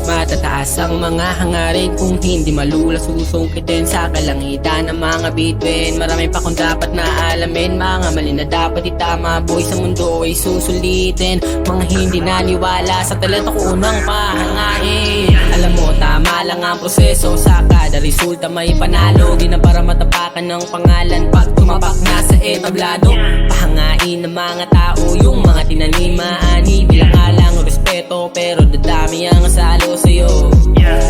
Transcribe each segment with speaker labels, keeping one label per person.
Speaker 1: Matataas ang mga hangarin kung hindi malula susungkitin sa kalangitan ng mga bituin. Marami pa kung dapat na alamin, mga mali na dapat itama. Boy, sa mundo ay susulitin. Mga hindi naniwala sa talento ko unang pahangain. Alam mo, tama lang ang proseso, sa kada resulta may panalo. Di na para matapakan ng pangalan pag tumapak na sa etablado. Pahangain ng mga tao yung mga tinanimaan. Bilang alang respeto pero dadami ang asalo sa'yo.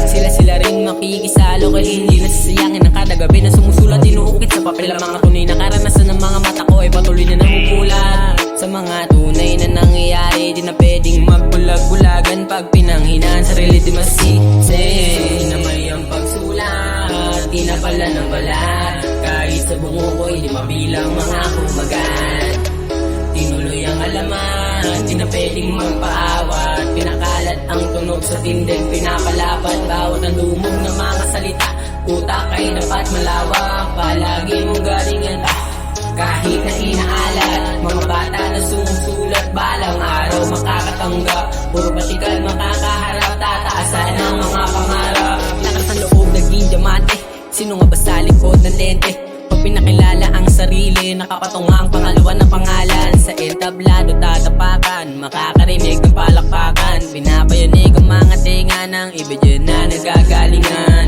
Speaker 1: Sila rin makikisalo kaya hindi nasasayangin ang kada gabi na sumusulat. Inuukit sa papel ang mga tunay na karanasan ng mga mata ko ay patuloy na namumulat. Sa mga tunay na nangyayari, di na pwedeng magbulag-bulagan. Pag pinanghinaan sarili di masisi. Di na may ang pagsulat, di na pala ng balat. Kahit sa bungo ko hindi mabilang mga kumagat. Tinuloy ang alaman, di na pwedeng magpaawat. Pinakalat ang tunog sa tindig, pinapalapat. Bawat ang lumog na mga salita, utak ay dapat malawak. Palagi mong galingan kahit na inaalat. Mga bata na sumusulat, balang araw makakatanggap. Puro patikal makakaharap, tataasan ang mga pangarap. Lakas ang loob naging diamante, sino nga ba sa likod ng lente? Pag pinakilala ang sarili, nakapatong ang pangalawa na pangalan. Sa entablado tatapakan, makakarinig ng palakpakan. Pinapayanig ang mga tenga ng ibigyan na nagagalingan.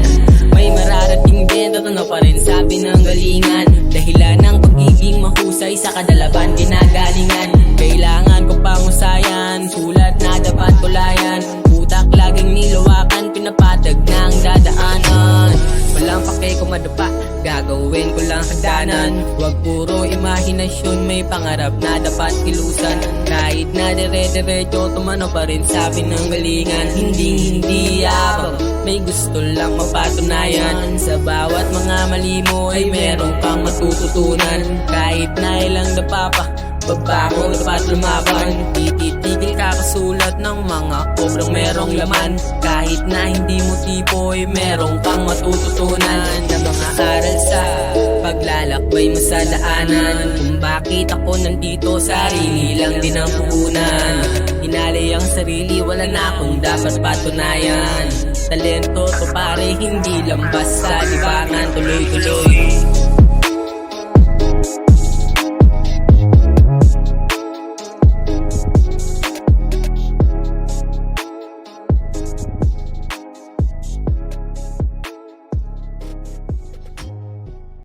Speaker 1: May mararating din, tatano pa rin sabi ng galingan. Dahilan ng pagiging mahusay sa kadalaban ginagalingan. Kailangan ko pang usayan, sulat na dapat tulayan. Utak laging nilawakan, pinapatag ng dadaanan. Walang pake kung madapa, gagawin ko lang hagdanan. Huwag puro imahinasyon, may pangarap na dapat kilusan. Kahit na dire-diretso, tumano pa rin sabi ng galingan. Hindi yabang, may gusto lang mapatunayan. Sa bawat mga mali mo ay meron kang matututunan. Kahit na ilang dapa pa, babago dapat lumaban. Titigil kakasulat ng mga obrang merong laman. Kahit na hindi mo tipo ay merong kang matututunan. Na mga aral sa paglalakbay mo sa daanan. Kung bakit ako nandito, sarili lang din ang puhunan. Hinalay ang sarili, wala na akong dapat patunayan. Talento to pare, hindi lang basta libangan. Tuloy-tuloy